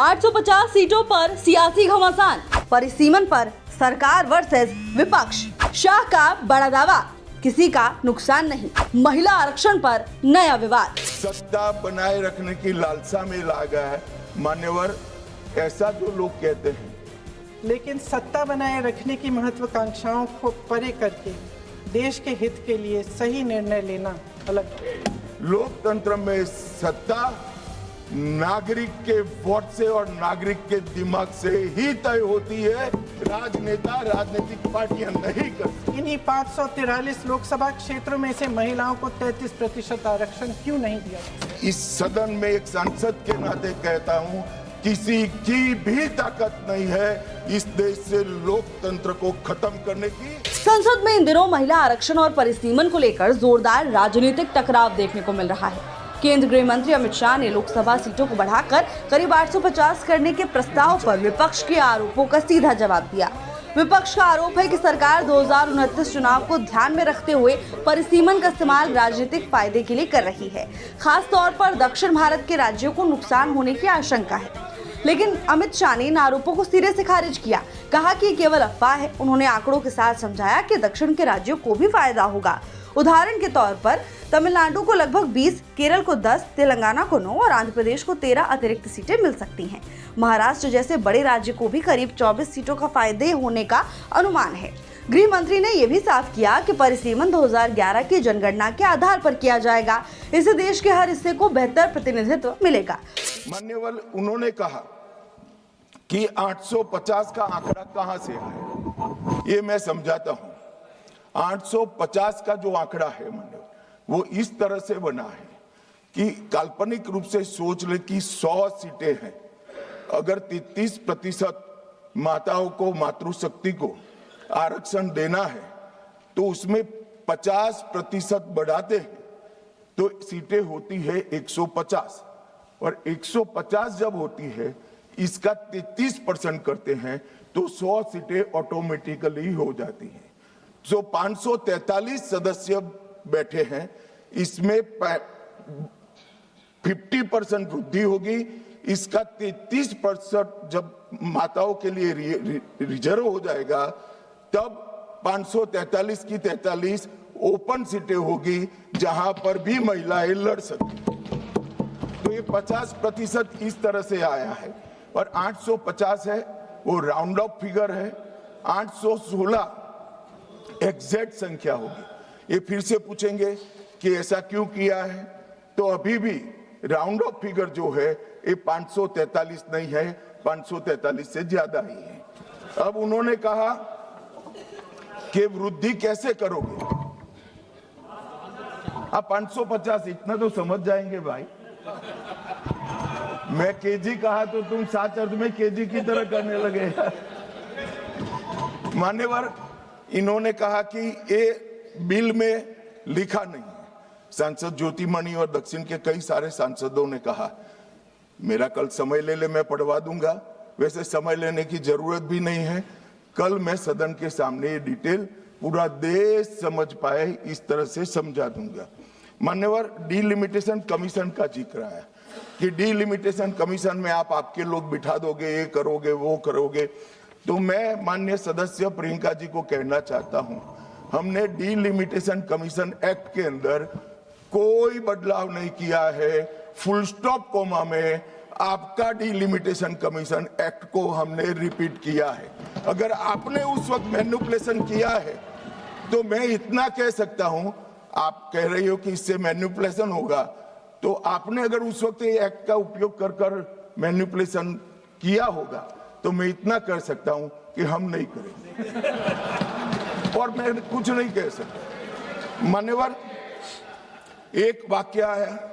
850 सीटों पर सियासी घमासान, परिसीमन पर सरकार वर्सेस विपक्ष। शाह का बड़ा दावा, किसी का नुकसान नहीं। महिला आरक्षण पर नया विवाद। सत्ता बनाए रखने की लालसा में लागा है मान्यवर, ऐसा जो लोग कहते हैं, लेकिन सत्ता बनाए रखने की महत्वाकांक्षाओं को परे करके देश के हित के लिए सही निर्णय लेना अलग है। लोकतंत्र में सत्ता नागरिक के वोट से और नागरिक के दिमाग से ही तय होती है, राजनेता राजनीतिक पार्टियां नहीं करती। इन्हीं 543 लोकसभा क्षेत्रों में से महिलाओं को 33% आरक्षण क्यों नहीं दिया? इस सदन में एक सांसद के नाते कहता हूं, किसी की भी ताकत नहीं है इस देश से लोकतंत्र को खत्म करने की। संसद में इन दिनों महिला आरक्षण और परिसीमन को लेकर जोरदार राजनीतिक टकराव देखने को मिल रहा है। केंद्रीय गृह मंत्री अमित शाह ने लोकसभा सीटों को बढ़ाकर करीब 850 करने के प्रस्ताव पर विपक्ष के आरोपों का सीधा जवाब दिया। विपक्ष का आरोप है कि सरकार 2029 चुनाव को ध्यान में रखते हुए परिसीमन का इस्तेमाल राजनीतिक फायदे के लिए कर रही है। खास तौर पर दक्षिण भारत के राज्यों को नुकसान होने की आशंका है। लेकिन अमित शाह ने इन आरोपों को सिरे से खारिज किया, कहा कि केवल अफवाह है। उन्होंने आंकड़ों के साथ समझाया कि दक्षिण के राज्यों को भी फायदा होगा। उदाहरण के तौर पर तमिलनाडु को लगभग 20, केरल को 10, तेलंगाना को 9 और आंध्र प्रदेश को 13 अतिरिक्त सीटें मिल सकती हैं। महाराष्ट्र जैसे बड़े राज्य को भी करीब 24 सीटों का फायदे होने का अनुमान है। गृह मंत्री ने यह भी साफ किया कि परिसीमन 2011 की जनगणना के आधार पर किया जाएगा। इससे देश के हर हिस्से को बेहतर प्रतिनिधित्व मिलेगा। मान्यवर, उन्होंने कहा कि 850 का आंकड़ा कहां से आया, ये मैं समझाता हूं। 850 का जो आंकड़ा है मान्यवर, वो इस तरह से बना है कि काल्पनिक रूप से सोच ले कि 100 सीटें हैं, अगर 33% माताओं को, मातृशक्ति को आरक्षण देना है तो उसमें 50% बढ़ाते हैं तो सीटें होती है 150, और 150 जब होती है इसका 33% करते हैं तो 100 सीटें ऑटोमेटिकली हो जाती हैं। जो 543 सदस्य बैठे हैं, इसमें 50% वृद्धि होगी। इसका 33% जब माताओं के लिए रिजर्व हो जाएगा तब 543 की 43 ओपन सीटें होगी जहां पर भी महिलाएं लड़ सकती। तो ये 50% इस तरह से आया है, और 850 है वो राउंड ऑफ फिगर है। 816 एग्जैक्ट संख्या होगी। ये फिर से पूछेंगे कि ऐसा क्यों किया है, तो अभी भी राउंड ऑफ फिगर जो है ये 543 नहीं है, 543 से ज्यादा ही है। अब उन्होंने कहा कि वृद्धि कैसे करोगे। आप 550 इतना तो समझ जाएंगे भाई। मैं केजी कहा तो तुम 7 अर्थ में केजी की तरह करने लगे। मान्यवर, इन्होंने कहा कि ये बिल में लिखा नहीं है। सांसद ज्योतिमणि और दक्षिण के कई सारे सांसदों ने कहा, मेरा कल समय ले मैं पढ़वा दूंगा। वैसे समय लेने की जरूरत भी नहीं है, कल मैं सदन के सामने ये डिटेल पूरा देश समझ पाए इस तरह से समझा दूंगा। मान्यवर, डीलिमिटेशन कमीशन का जिक्र है कि डीलिमिटेशन कमीशन में आप आपके लोग बिठा दोगे, ये करोगे, वो करोगे। तो मैं माननीय सदस्य प्रियंका जी को कहना चाहता हूं, हमने डीलिमिटेशन कमीशन एक्ट के अंदर कोई बदलाव नहीं किया है। फुल स्टॉप कोमा में आपका डीलिमिटेशन कमीशन एक्ट को हमने रिपीट किया है। अगर आपने उस वक्त मैनिपुलेशन किया है तो मैं इतना कह सकता हूं, आप कह रही हो कि इससे मैनिपुलेशन होगा, तो आपने अगर उस वक्त ये एक्ट का उपयोग कर कर मैनिपुलेशन किया होगा तो मैं इतना कर सकता हूं कि हम नहीं करेंगे, और मैं कुछ नहीं कह सकता। मान्यवर, एक वाक्य है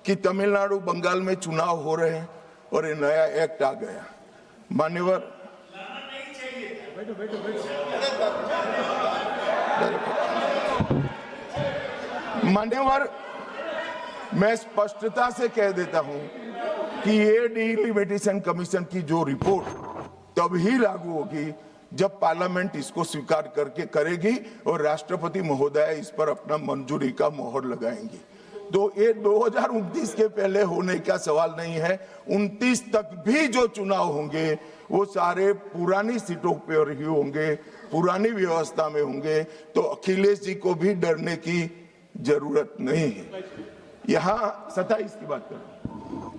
कि तमिलनाडु, बंगाल में चुनाव हो रहे हैं और ये नया एक्ट आ गया। मान्यवर, मान्यवर, मैं स्पष्टता से कह देता हूं कि ये डीलिमिटेशन कमीशन की जो रिपोर्ट तभी लागू होगी जब पार्लियामेंट इसको स्वीकार करके करेगी और राष्ट्रपति महोदय इस पर अपना मंजूरी का मोहर लगाएंगी। तो ये 2029 के पहले होने का सवाल नहीं है। 29 तक भी जो चुनाव होंगे वो सारे पुरानी सीटों पर ही होंगे, पुरानी व्यवस्था में होंगे। तो अखिलेश जी को भी डरने की जरूरत नहीं है। यहाँ 27 की बात करें,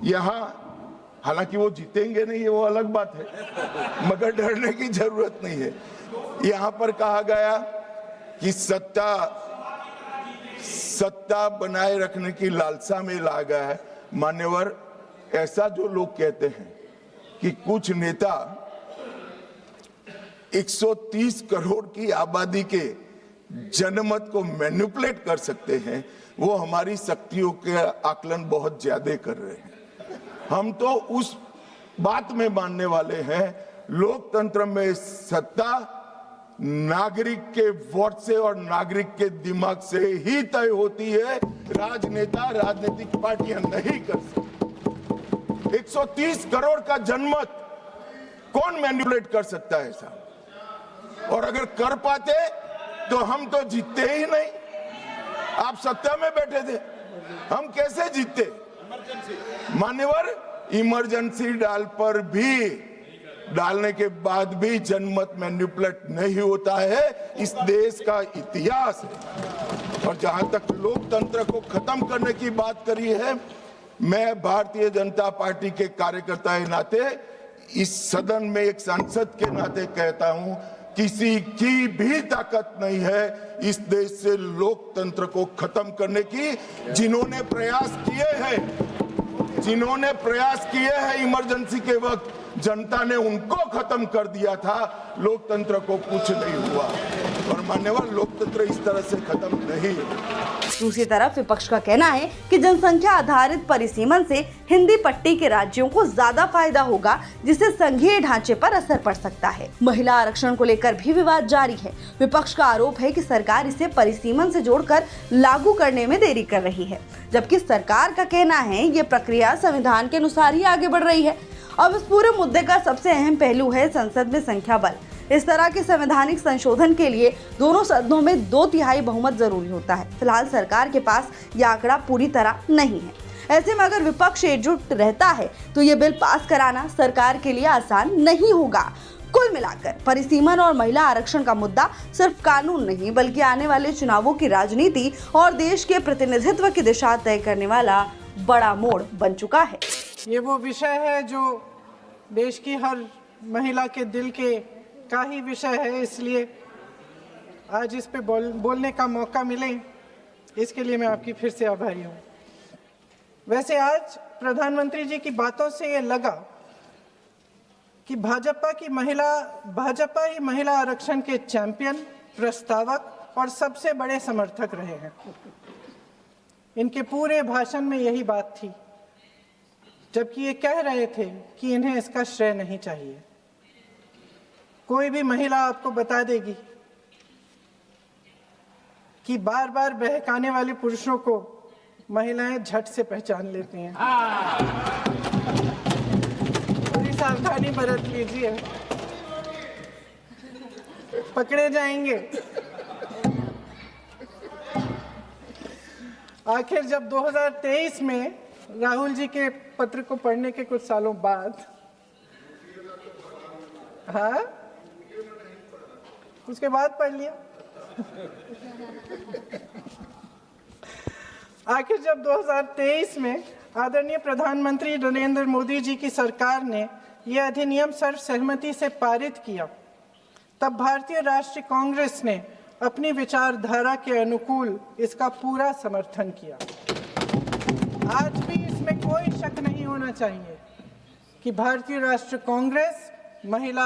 यहाँ हालांकि वो जीतेंगे नहीं, ये वो अलग बात है, मगर डरने की जरूरत नहीं है। यहाँ पर कहा गया कि सत्ता बनाए रखने की लालसा में ला गया है। मान्यवर, ऐसा जो लोग कहते हैं कि कुछ नेता 130 करोड़ की आबादी के जनमत को मैनिपुलेट कर सकते हैं, वो हमारी शक्तियों के आकलन बहुत ज्यादा कर रहे हैं। हम तो उस बात में मानने वाले हैं, लोकतंत्र में सत्ता नागरिक के वोट से और नागरिक के दिमाग से ही तय होती है। राजनेता, राजनीतिक पार्टियां नहीं कर सकती। 130 करोड़ का जनमत कौन मैनिपुलेट कर सकता है ऐसा? और अगर कर पाते तो हम तो जीतते ही नहीं। आप सत्ता में बैठे थे, हम कैसे जीतते? मान्यवर, इमरजेंसी डालने के बाद भी जनमत मैनिपुलेट नहीं होता है, इस देश का इतिहास है। और जहां तक लोकतंत्र को खत्म करने की बात करी है, मैं भारतीय जनता पार्टी के कार्यकर्ता के नाते, इस सदन में एक सांसद के नाते कहता हूं, किसी की भी ताकत नहीं है इस देश से लोकतंत्र को खत्म करने की। जिन्होंने प्रयास किए हैं इमरजेंसी के वक्त, जनता ने उनको खत्म कर दिया था, लोकतंत्र को कुछ नहीं हुआ। और मान्यवर, लोकतंत्र इस तरह से खत्म नहीं है। दूसरी तरफ विपक्ष का कहना है कि जनसंख्या आधारित परिसीमन से हिंदी पट्टी के राज्यों को ज्यादा फायदा होगा, जिससे संघीय ढांचे पर असर पड़ सकता है। महिला आरक्षण को लेकर भी विवाद जारी है। विपक्ष का आरोप है कि सरकार इसे परिसीमन से जोड़कर लागू करने में देरी कर रही है, जबकि सरकार का कहना है ये प्रक्रिया संविधान के अनुसार ही आगे बढ़ रही है। अब इस पूरे मुद्दे का सबसे अहम पहलू है संसद में संख्या बल। इस तरह के संवैधानिक संशोधन के लिए दोनों सदनों में 2/3 बहुमत जरूरी होता है। फिलहाल सरकार के पास यह आंकड़ा पूरी तरह नहीं है। ऐसे में अगर विपक्ष एकजुट रहता है तो ये बिल पास कराना सरकार के लिए आसान नहीं होगा। कुल मिलाकर परिसीमन और महिला आरक्षण का मुद्दा सिर्फ कानून नहीं, बल्कि आने वाले चुनावों की राजनीति और देश के प्रतिनिधित्व की दिशा तय करने वाला बड़ा मोड़ बन चुका है। ये वो विषय है जो देश की हर महिला के दिल का ही विषय है, इसलिए आज इस पे बोलने का मौका मिले, इसके लिए मैं आपकी फिर से आभारी हूँ। वैसे आज प्रधानमंत्री जी की बातों से ये लगा कि भाजपा ही महिला आरक्षण के चैंपियन, प्रस्तावक और सबसे बड़े समर्थक रहे हैं। इनके पूरे भाषण में यही बात थी, जबकि ये कह रहे थे कि इन्हें इसका श्रेय नहीं चाहिए। कोई भी महिला आपको बता देगी कि बार बार बहकाने वाले पुरुषों को महिलाएं झट से पहचान लेती हैं। थोड़ी सावधानी बरत लीजिए, पकड़े जाएंगे। आखिर जब 2023 में राहुल जी के पत्र को पढ़ने के कुछ सालों बाद, हाँ, उसके बाद पढ़ लिया। आखिर जब 2023 में आदरणीय प्रधानमंत्री नरेंद्र मोदी जी की सरकार ने यह अधिनियम सर्वसहमति से पारित किया, तब भारतीय राष्ट्रीय कांग्रेस ने अपनी विचारधारा के अनुकूल इसका पूरा समर्थन किया। आज भी इसमें कोई शक नहीं होना चाहिए कि भारतीय राष्ट्रीय कांग्रेस महिला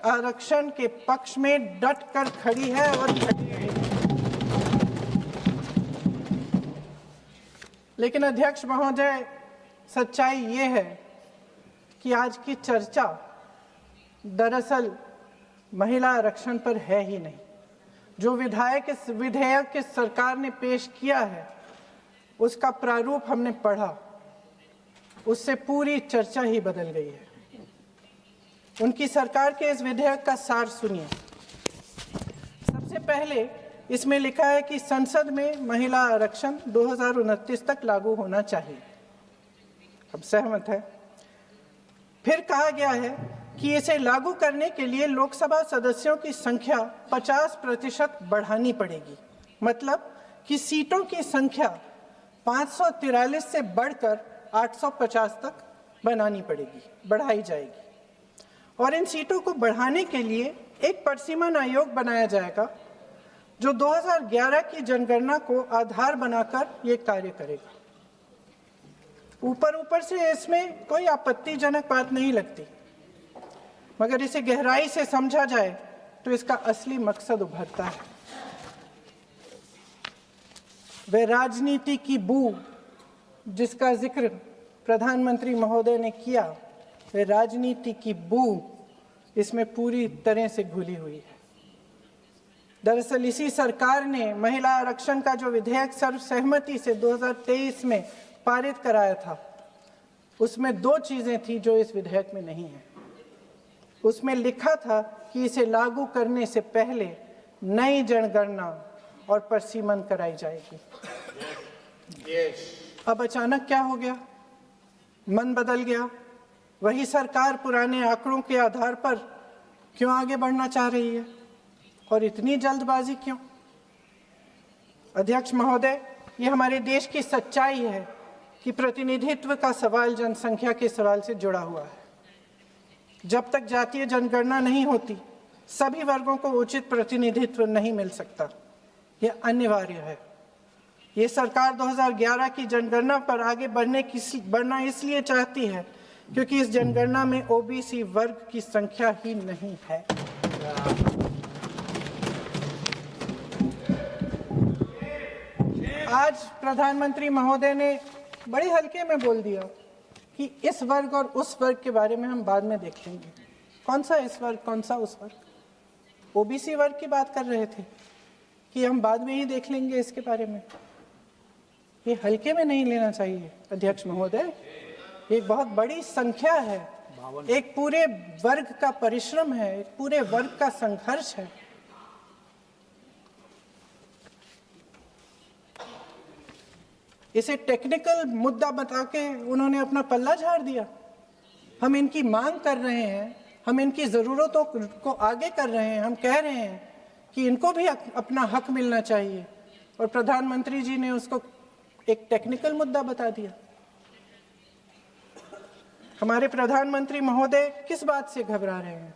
आरक्षण के पक्ष में डट कर खड़ी है और खड़ी है। लेकिन अध्यक्ष महोदय, सच्चाई ये है कि आज की चर्चा दरअसल महिला आरक्षण पर है ही नहीं। जो विधेयक की सरकार ने पेश किया है, उसका प्रारूप हमने पढ़ा, उससे पूरी चर्चा ही बदल गई है। उनकी सरकार के इस विधेयक का सार सुनिए। सबसे पहले इसमें लिखा है कि संसद में महिला आरक्षण 2029 तक लागू होना चाहिए। हम सहमत हैं। फिर कहा गया है कि इसे लागू करने के लिए लोकसभा सदस्यों की संख्या 50% बढ़ानी पड़ेगी। मतलब कि सीटों की संख्या 543 से बढ़कर 850 तक बढ़ाई जाएगी। और इन सीटों को बढ़ाने के लिए एक परिसीमन आयोग बनाया जाएगा जो 2011 की जनगणना को आधार बनाकर ये कार्य करेगा। ऊपर से इसमें कोई आपत्तिजनक बात नहीं लगती, मगर इसे गहराई से समझा जाए तो इसका असली मकसद उभरता है। वह राजनीति की बू जिसका जिक्र प्रधानमंत्री महोदय ने किया, वह राजनीति की बू इसमें पूरी तरह से घुली हुई है। दरअसल इसी सरकार ने महिला आरक्षण का जो विधेयक सर्वसहमति से 2023 में पारित कराया था, उसमें दो चीजें थी जो इस विधेयक में नहीं है। उसमें लिखा था कि इसे लागू करने से पहले नई जनगणना और परिसीमन कराई जाएगी। अब अचानक क्या हो गया? मन बदल गया। वही सरकार पुराने आंकड़ों के आधार पर क्यों आगे बढ़ना चाह रही है और इतनी जल्दबाजी क्यों? अध्यक्ष महोदय, ये हमारे देश की सच्चाई है कि प्रतिनिधित्व का सवाल जनसंख्या के सवाल से जुड़ा हुआ है। जब तक जातीय जनगणना नहीं होती, सभी वर्गों को उचित प्रतिनिधित्व नहीं मिल सकता। यह अनिवार्य है। ये सरकार 2011 की जनगणना पर आगे बढ़ना इसलिए चाहती है क्योंकि इस जनगणना में ओबीसी वर्ग की संख्या ही नहीं है। आज प्रधानमंत्री महोदय ने बड़े हल्के में बोल दिया कि इस वर्ग और उस वर्ग के बारे में हम बाद में देख लेंगे। कौन सा इस वर्ग, कौन सा उस वर्ग? ओबीसी वर्ग की बात कर रहे थे कि हम बाद में ही देख लेंगे इसके बारे में। ये हल्के में नहीं लेना चाहिए अध्यक्ष महोदय। एक बहुत बड़ी संख्या है, एक पूरे वर्ग का परिश्रम है, एक पूरे वर्ग का संघर्ष है। इसे टेक्निकल मुद्दा बता के उन्होंने अपना पल्ला झाड़ दिया। हम इनकी मांग कर रहे हैं, हम इनकी ज़रूरतों को आगे कर रहे हैं, हम कह रहे हैं कि इनको भी अपना हक मिलना चाहिए, और प्रधानमंत्री जी ने उसको एक टेक्निकल मुद्दा बता दिया। हमारे प्रधानमंत्री महोदय किस बात से घबरा रहे हैं?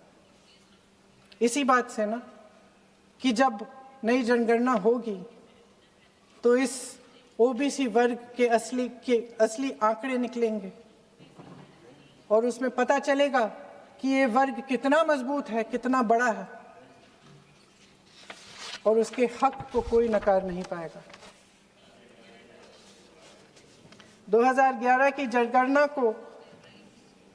इसी बात से ना कि जब नई जनगणना होगी तो इस ओबीसी वर्ग के असली आंकड़े निकलेंगे और उसमें पता चलेगा कि ये वर्ग कितना मजबूत है, कितना बड़ा है, और उसके हक को कोई नकार नहीं पाएगा। 2011 की जनगणना को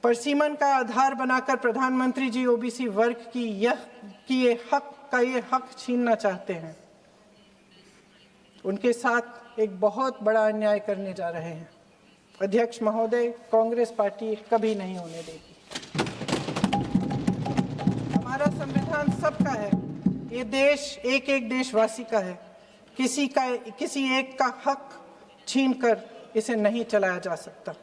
परिसीमन का आधार बनाकर प्रधानमंत्री जी ओबीसी वर्ग की ये हक छीनना चाहते हैं। उनके साथ एक बहुत बड़ा अन्याय करने जा रहे हैं। अध्यक्ष महोदय, कांग्रेस पार्टी कभी नहीं होने देगी। हमारा संविधान सबका है, ये देश एक एक देशवासी का है। किसी एक का हक छीनकर इसे नहीं चलाया जा सकता।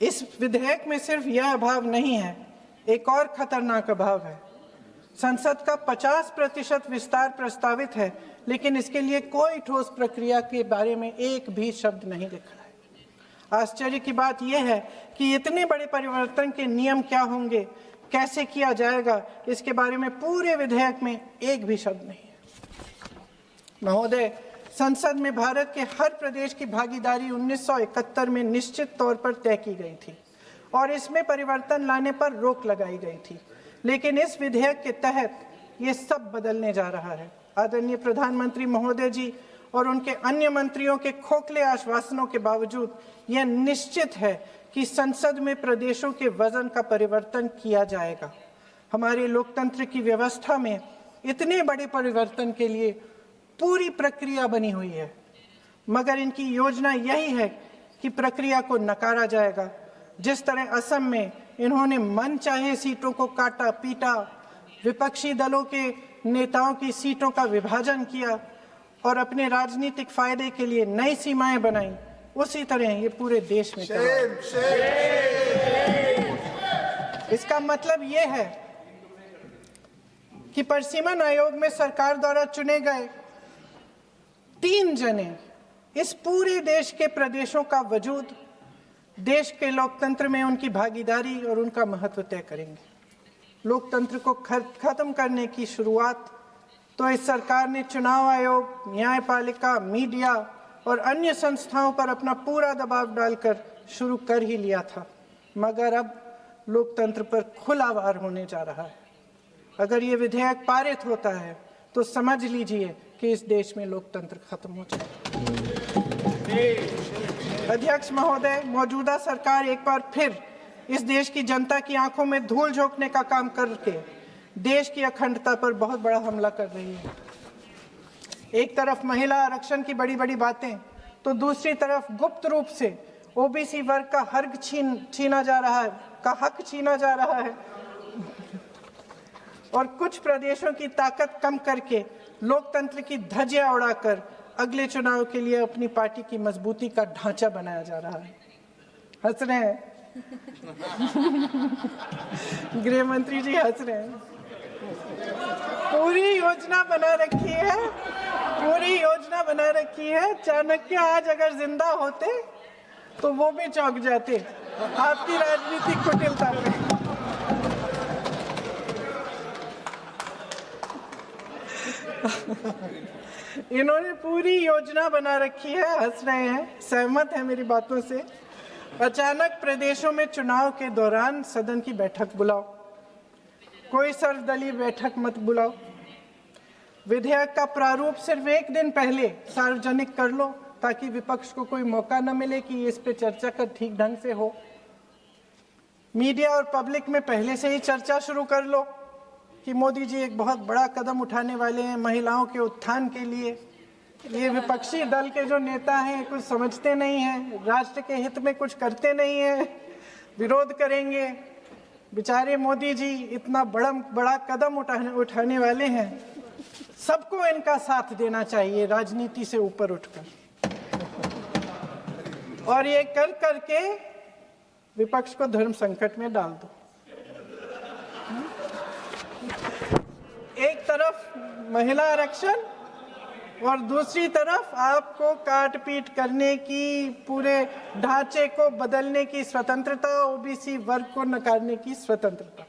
इस विधेयक में सिर्फ यह अभाव नहीं है, एक और खतरनाक अभाव है। संसद का 50% विस्तार प्रस्तावित है, लेकिन इसके लिए कोई ठोस प्रक्रिया के बारे में एक भी शब्द नहीं लिखा है। आश्चर्य की बात यह है कि इतने बड़े परिवर्तन के नियम क्या होंगे, कैसे किया जाएगा, इसके बारे में पूरे विधेयक में एक भी शब्द नहीं है। महोदय, संसद में भारत के हर प्रदेश की भागीदारी 1971 में निश्चित तौर पर तय की गई थी और इसमें परिवर्तन लाने पर रोक लगाई गई थी, लेकिन इस विधेयक के तहत ये सब बदलने जा रहा है। आदरणीय प्रधानमंत्री महोदय जी और उनके अन्य मंत्रियों के खोखले आश्वासनों के बावजूद यह निश्चित है कि संसद में प्रदेशों के वजन का परिवर्तन किया जाएगा। हमारे लोकतंत्र की व्यवस्था में इतने बड़े परिवर्तन के लिए पूरी प्रक्रिया बनी हुई है, मगर इनकी योजना यही है कि प्रक्रिया को नकारा जाएगा। जिस तरह असम में इन्होंने मन चाहे सीटों को काटा पीटा, विपक्षी दलों के नेताओं की सीटों का विभाजन किया और अपने राजनीतिक फायदे के लिए नई सीमाएं बनाई, उसी तरह ये पूरे देश में कर रहा है। इसका मतलब ये है कि परिसीमन आयोग में सरकार द्वारा चुने गए 3 जने इस पूरे देश के प्रदेशों का वजूद, देश के लोकतंत्र में उनकी भागीदारी और उनका महत्व तय करेंगे। लोकतंत्र को खत्म करने की शुरुआत तो इस सरकार ने चुनाव आयोग, न्यायपालिका, मीडिया और अन्य संस्थाओं पर अपना पूरा दबाव डालकर शुरू कर ही लिया था, मगर अब लोकतंत्र पर खुला वार होने जा रहा है। अगर ये विधेयक पारित होता है तो समझ लीजिए कि इस देश में लोकतंत्र खत्म हो जाएगा। अध्यक्ष महोदय, मौजूदा सरकार एक बार फिर इस देश की जनता की आंखों में धूल झोंकने का काम करके देश की अखंडता पर बहुत बड़ा हमला कर रही है। एक तरफ महिला आरक्षण की बड़ी बड़ी बातें, तो दूसरी तरफ गुप्त रूप से ओबीसी वर्ग का हक छीना जा रहा है और कुछ प्रदेशों की ताकत कम करके लोकतंत्र की धज्जियां उड़ाकर अगले चुनाव के लिए अपनी पार्टी की मजबूती का ढांचा बनाया जा रहा है। हंस रहे हैं गृह मंत्री जी, हंस रहे हैं। पूरी योजना बना रखी है। चाणक्य आज अगर जिंदा होते तो वो भी चौंक जाते आपकी राजनीतिक कुटिलता पे। इन्होंने पूरी योजना बना रखी है, हंस रहे हैं, सहमत है मेरी बातों से। अचानक प्रदेशों में चुनाव के दौरान सदन की बैठक बुलाओ, कोई सर्वदलीय बैठक मत बुलाओ। विधेयक का प्रारूप सिर्फ एक दिन पहले सार्वजनिक कर लो ताकि विपक्ष को कोई मौका न मिले कि इस पे चर्चा कर ठीक ढंग से हो। मीडिया और पब्लिक में पहले से ही चर्चा शुरू कर लो कि मोदी जी एक बहुत बड़ा कदम उठाने वाले हैं महिलाओं के उत्थान के लिए। ये विपक्षी दल के जो नेता हैं कुछ समझते नहीं हैं, राष्ट्र के हित में कुछ करते नहीं हैं, विरोध करेंगे। बेचारे मोदी जी इतना बड़ा कदम उठाने वाले हैं, सबको इनका साथ देना चाहिए राजनीति से ऊपर उठकर। और ये कर करके विपक्ष को धर्म संकट में डाल दो। एक तरफ महिला आरक्षण और दूसरी तरफ आपको काट पीट करने की, पूरे ढांचे को बदलने की स्वतंत्रता, ओबीसी वर्ग को नकारने की स्वतंत्रता।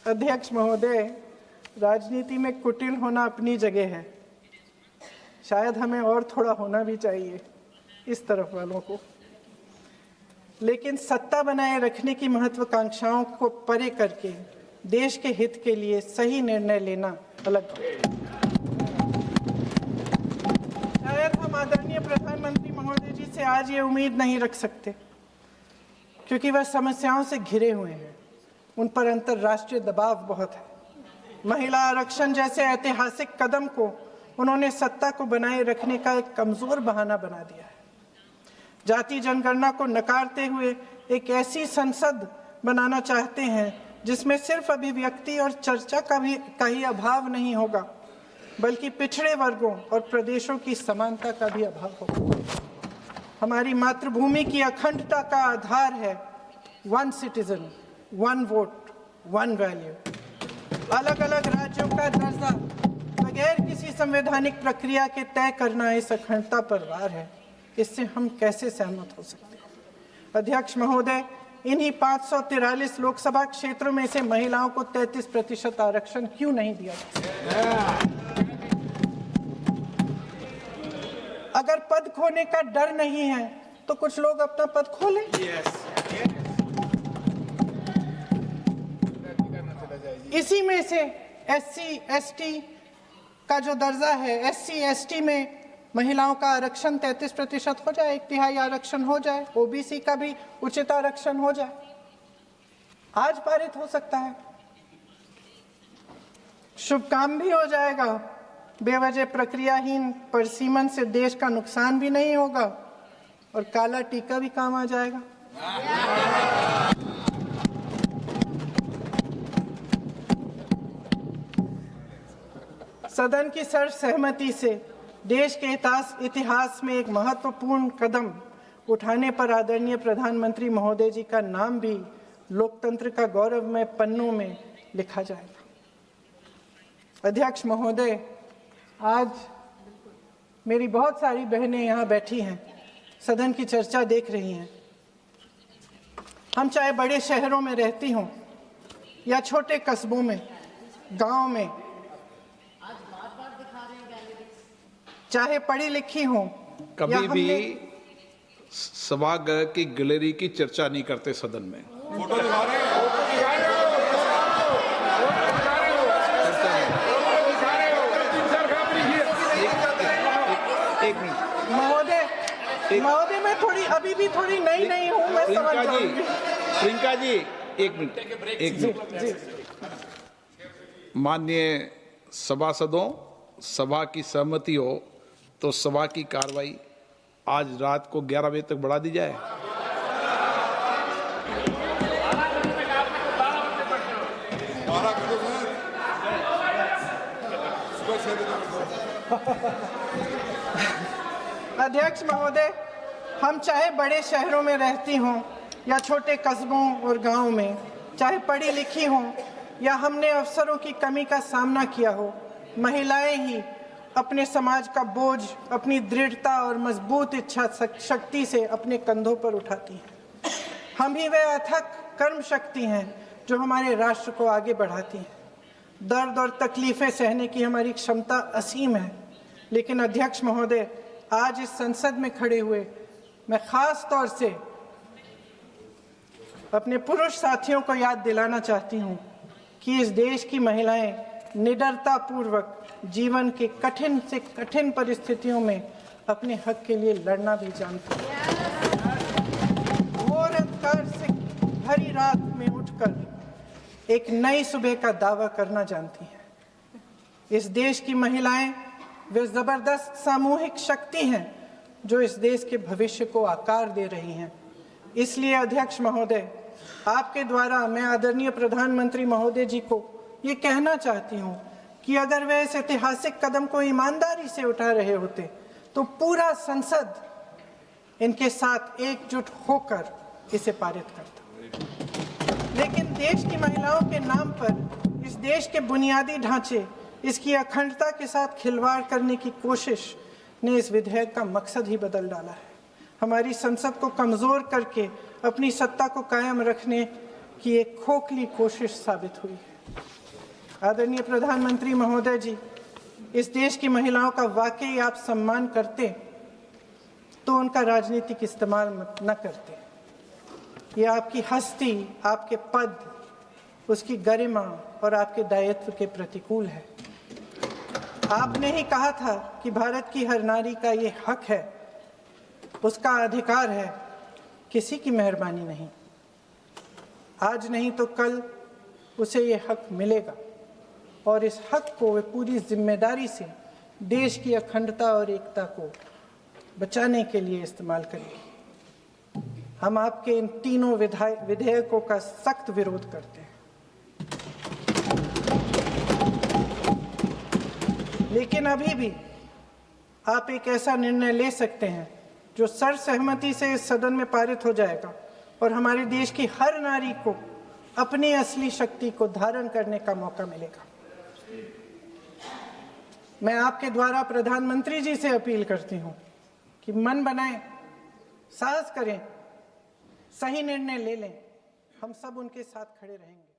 अध्यक्ष महोदय, राजनीति में कुटिल होना अपनी जगह है, शायद हमें और थोड़ा होना भी चाहिए इस तरफ वालों को, लेकिन सत्ता बनाए रखने की महत्वाकांक्षाओं को परे करके देश के हित के लिए सही निर्णय लेना अलग है। शायद हम आदरणीय प्रधानमंत्री महोदय जी से आज ये उम्मीद नहीं रख सकते क्योंकि वह समस्याओं से घिरे हुए हैं, उन पर अंतर्राष्ट्रीय दबाव बहुत है। महिला आरक्षण जैसे ऐतिहासिक कदम को उन्होंने सत्ता को बनाए रखने का एक कमजोर बहाना बना दिया है। जाति जनगणना को नकारते हुए एक ऐसी संसद बनाना चाहते हैं जिसमें सिर्फ अभिव्यक्ति और चर्चा का ही अभाव नहीं होगा, बल्कि पिछड़े वर्गों और प्रदेशों की समानता का भी अभाव होगा। हमारी मातृभूमि की अखंडता का आधार है 1 सिटीजन 1 वोट 1 वैल्यू। अलग अलग राज्यों का दर्जा बगैर किसी संवैधानिक प्रक्रिया के तय करना इस अखंडता पर वार है। इससे हम कैसे सहमत हो सकते हैं? अध्यक्ष महोदय, इन्हीं 543 लोकसभा क्षेत्रों में से महिलाओं को 33% आरक्षण क्यों नहीं दिया जाता? अगर पद खोने का डर नहीं है तो कुछ लोग अपना पद खो लें। इसी में से SC ST का जो दर्जा है, SC ST में महिलाओं का आरक्षण 33% हो जाए, 1/3 आरक्षण हो जाए, ओबीसी का भी उचित आरक्षण हो जाए, आज पारित हो सकता है। शुभ काम भी हो जाएगा, बेवजह प्रक्रियाहीन परिसीमन से देश का नुकसान भी नहीं होगा और काला टीका भी काम आ जाएगा। सदन की सर्वसहमति से देश के इतिहास में एक महत्वपूर्ण कदम उठाने पर आदरणीय प्रधानमंत्री महोदय जी का नाम भी लोकतंत्र का गौरवमय पन्नों में लिखा जाएगा। अध्यक्ष महोदय, आज मेरी बहुत सारी बहनें यहाँ बैठी हैं, सदन की चर्चा देख रही हैं। हम चाहे बड़े शहरों में रहती हों या छोटे कस्बों में, गांव में, चाहे पढ़ी लिखी हों, कभी भी सभागृह की गैलरी की चर्चा नहीं करते सदन में। एक मिनट महोदय, मैं अभी भी थोड़ी नई हूँ, मैं समझ जाऊंगी। प्रियंका जी, एक मिनट। माननीय सभासदों, सभा की सहमति हो तो सभा की कार्रवाई आज रात को 11 बजे तक बढ़ा दी जाए। अध्यक्ष महोदय, हम चाहे बड़े शहरों में रहती हों या छोटे कस्बों और गांवों में, चाहे पढ़ी लिखी हों या हमने अवसरों की कमी का सामना किया हो, महिलाएं ही अपने समाज का बोझ अपनी दृढ़ता और मजबूत इच्छा शक्ति से अपने कंधों पर उठाती हैं। हम ही वे अथक कर्म शक्ति हैं जो हमारे राष्ट्र को आगे बढ़ाती हैं। दर्द और तकलीफें सहने की हमारी क्षमता असीम है, लेकिन अध्यक्ष महोदय, आज इस संसद में खड़े हुए मैं खास तौर से अपने पुरुष साथियों को याद दिलाना चाहती हूँ कि इस देश की महिलाएं निडरता पूर्वक जीवन के कठिन से कठिन परिस्थितियों में अपने हक के लिए लड़ना भी जानती हैं। घोर अंधकार से भरी रात में उठकर एक नई सुबह का दावा करना जानती हैं। इस देश की महिलाएं वे जबरदस्त सामूहिक शक्ति हैं जो इस देश के भविष्य को आकार दे रही हैं। इसलिए अध्यक्ष महोदय, आपके द्वारा मैं आदरणीय प्रधानमंत्री महोदय जी को ये कहना चाहती हूँ कि अगर वे इस ऐतिहासिक कदम को ईमानदारी से उठा रहे होते तो पूरा संसद इनके साथ एकजुट होकर इसे पारित करता। लेकिन देश की महिलाओं के नाम पर इस देश के बुनियादी ढांचे, इसकी अखंडता के साथ खिलवाड़ करने की कोशिश ने इस विधेयक का मकसद ही बदल डाला है। हमारी संसद को कमजोर करके अपनी सत्ता को कायम रखने की एक खोखली कोशिश साबित हुई है। आदरणीय प्रधानमंत्री महोदय जी, इस देश की महिलाओं का वाकई आप सम्मान करते तो उनका राजनीतिक इस्तेमाल न करते। ये आपकी हस्ती, आपके पद, उसकी गरिमा और आपके दायित्व के प्रतिकूल है। आपने ही कहा था कि भारत की हर नारी का ये हक है, उसका अधिकार है, किसी की मेहरबानी नहीं। आज नहीं तो कल उसे ये हक मिलेगा और इस हक को वे पूरी जिम्मेदारी से देश की अखंडता और एकता को बचाने के लिए इस्तेमाल करेगी। हम आपके इन तीनों विधेयकों का सख्त विरोध करते हैं। लेकिन अभी भी आप एक ऐसा निर्णय ले सकते हैं जो सर्वसहमति से इस सदन में पारित हो जाएगा और हमारे देश की हर नारी को अपनी असली शक्ति को धारण करने का मौका मिलेगा। मैं आपके द्वारा प्रधानमंत्री जी से अपील करती हूं कि मन बनाएं, साहस करें, सही निर्णय ले लें। हम सब उनके साथ खड़े रहेंगे।